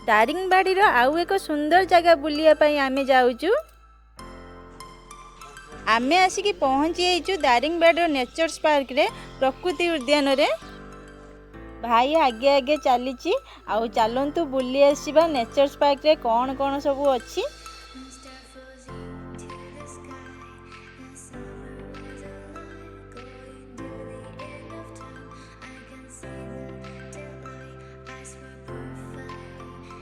दारिंगबाड़ी आउ एक सुंदर जगह बुलिया पाई आमे जाऊचु। आमे आसिकी पहुँची जाइचु दारिंगबाड़ी नेचर्स पार्क रे प्रकृति उद्यान रे। भाई आगे आगे चली आउ चलतु बुली आसवा नेचर्स पार्क रे कौन कौन सब अच्छी।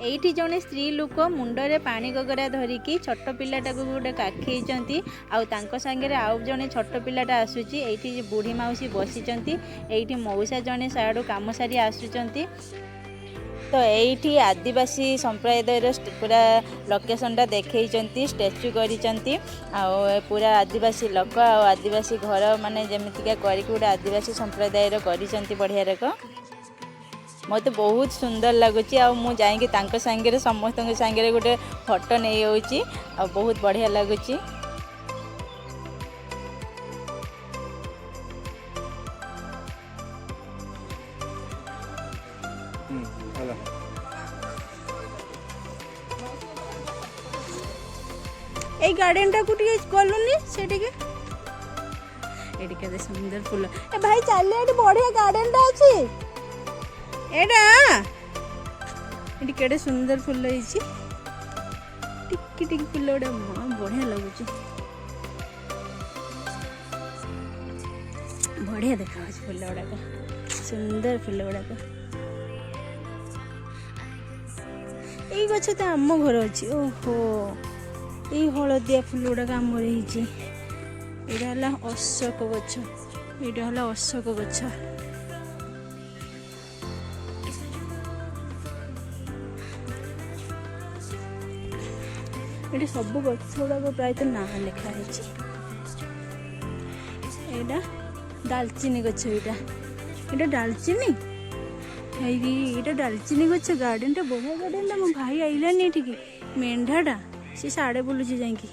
एठी जने स्त्री लोक मुंडरे पानी गगरा धरिकी छोट पिलाटा को गोटे काखी आउ तांको संगे आउ जने छोट पिलाटा आसुची। एठी बुढ़ी माउसी बसिचंती। एठी मौसा जने साडू काम सारी आसुचंती। तो एठी आदिवासी संप्रदायर पूरा लोकेशनटा देखैचंती स्टैच्यू करिचंती आउ पूरा आदिवासी लोक आउ आदिवासी घर माने जेमितिका करिक गोटे आदिवासी संप्रदायर करिचंती बढ़िया रक। मत बहुत सुंदर लगुच मु जाइए सांगे समस्त सांगे गोटे फोटो नहीं होची आ बहुत बढ़िया लगुच। ए गार्डन टा को गलुनी से सुंदर फूल ए भाई चल बढ़िया गार्डन टा अच्छी एडा एटी केडे सुंदर फूल होइछि। टिकी टिकी फूल ओडा बढ़िया लगुछि। बढ़िया देखा फूल ओडा सुंदर फूल ओडा एई गछ तो आम घर अछि। ओहो एई हलदिया फूल ओडा आम घर हिछि। एडा हला अशोक गछ। एडा हला अशोक गछ। ये सब गछ गुड़ाक प्राय ना लिखा है। डालचीनी गछ ये डालचीनी ये डालचीनी गछ गार्डन टा बढ़िया गार्डन टा मो भाई आइलानी एठिकी मेंढाटा सी साड़े बुलूची जाइकी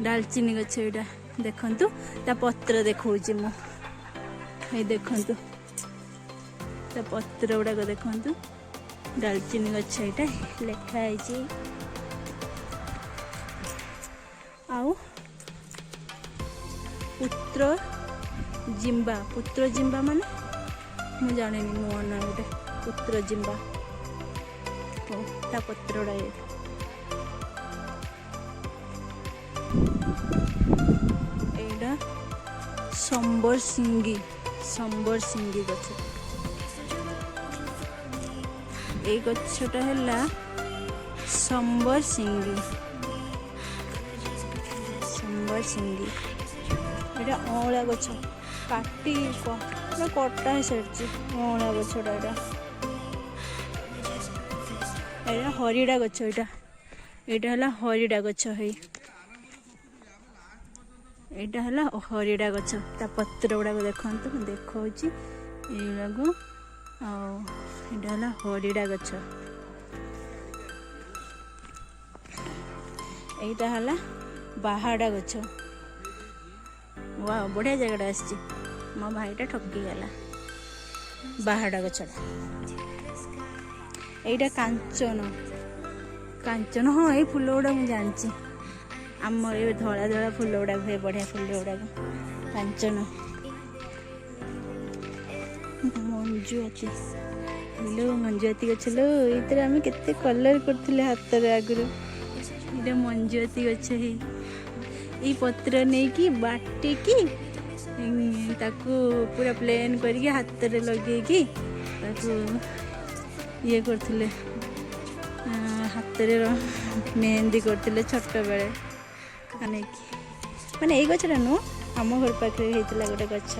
डालचीनी गछ ये देखंतु ता पत्र देखौची मो हे देखंतु ता पत्र गुड़ाक देखंतु डालचीनी गछ ये लिखा है। आउ पुत्र जिम्बा माने मु जाने नुआ ना गोटे पुत्र जिम्बा ता पत्रोड़ा एडा संबर सिंगी गछ। ए गछटा हैला संबर सिंगी एटा अँला गछ काटी कटा है सारी अँला गछटा एटा हरिड़ा गछ एटा हला हरिड़ा गछ है। एटा हला हरिड़ा गछ ता पत्र गुड़ाक देखंतु देखौची एगो आ एटा हला हरिड़ा गछ। एटा हला बाहाड़ा गछ। वाह बढ़िया जगह आसी मो भाईटा ठकी गला। बाहाड़ा गछटा एटा कांचन हाँ ये फूल गुड़ा मुझे जानची आम ये धला धला फूल गुड़ा हुए बढ़िया फूल गुड़ा कांचन। मंजुआती हेलो मंजुआती गछ लो ये आम केते कलर करथिले हाथ रे आगुरु ये मंजुआती गछ है। ये पत्र नहीं कि बाटी की ताकू पूरा प्लेन करके हाथ रे लगे कि ये करथिले हाथ रे मेहंदी करथिले छोट बेले माने ये गछटा नु आम घर पाखे होइतिला गोटे गछ।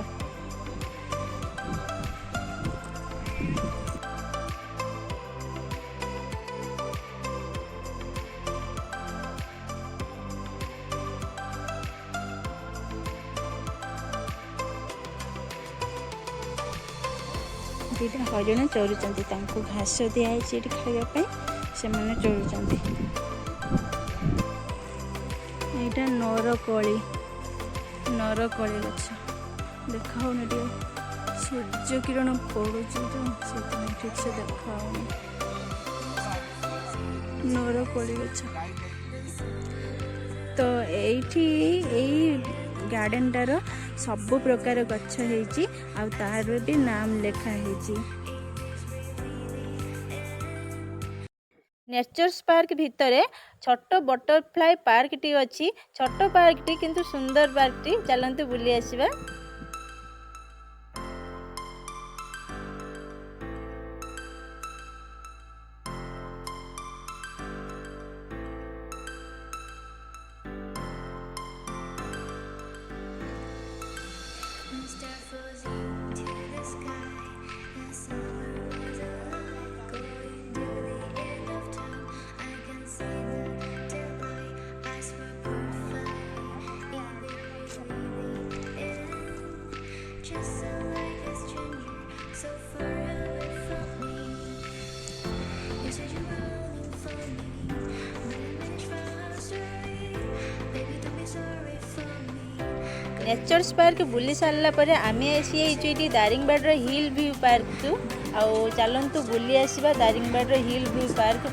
दीटा हरिण चरुचंती तांको घास दिखाई खाइबा से माने चरुचंती। एटा नरकली गछ देखा सूर्य किरण पड़ुची तो ठीक से देखा। नोरकोली गछ। तो यही गार्डनटार सब प्रकार गछ है तार भी नाम लिखा है। नेचर्स पार्क भितर छोट बटरफ्लाई पार्क टी अच्छी। छोट पार्क टी किंतु सुंदर पार्क टी, चलते बुली आसवा। नेचर्स पार्क बुली सारा पर आम आसी दारिंगबाड़ी हिल व्यू पार्क को। आउ चलतु बुली आसवा दारिंगबाड़ी हिल व्यू पार्क।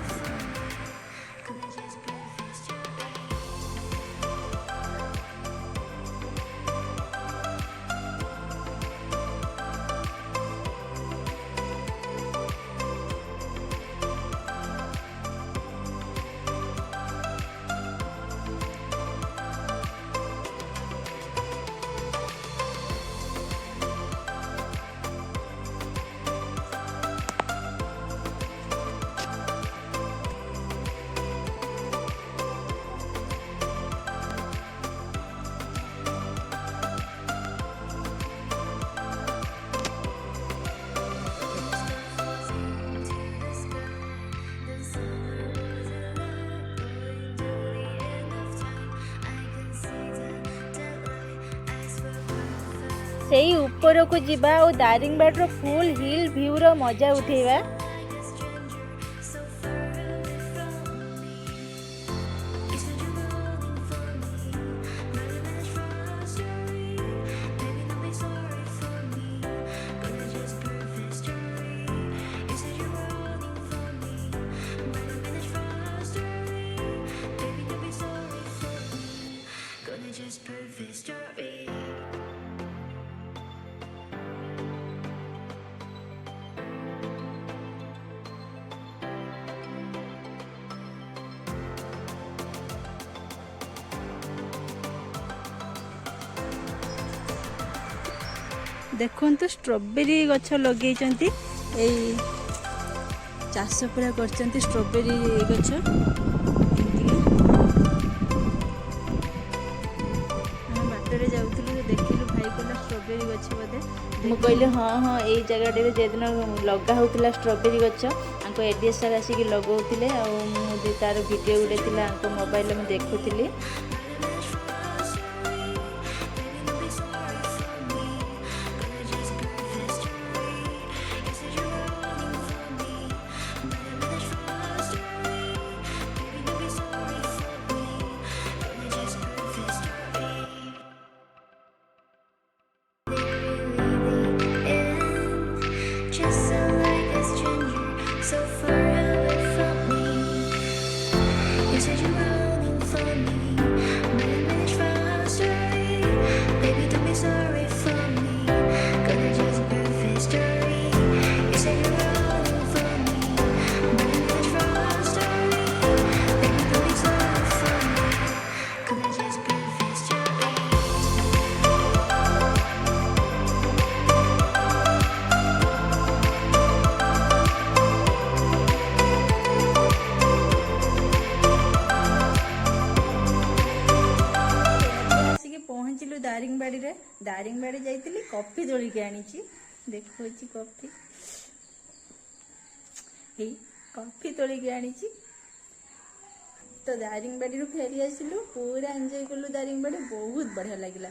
सेई ऊपर को जीवा और दारिंगबाड़ी फुल हिल व्यू रो मजा उठेवा। देखो तो स्ट्रॉबेरी गछ लगे चाष पूरा कर स्ट्रॉबेरी गछ। बाटर जाऊँ देखिलु भाई कहला स्ट्रॉबेरी गछ बोधे। मुझे कहली हाँ हाँ ये जगह जेदिन लगा होता स्ट्रॉबेरी गछ एड्रेस सार आसिक लगौले तार वीडियो गुटे मोबाइल में देखुली। दारिंगबाड़ी जाइली कॉफी तोलिक आनी देखो कॉफी तोलिक आनी। तो दारिंगबाड़ी फेरी आसिलु पूरा एंजॉय कलु दारिंगबाड़ी बहुत बढ़िया लगिला।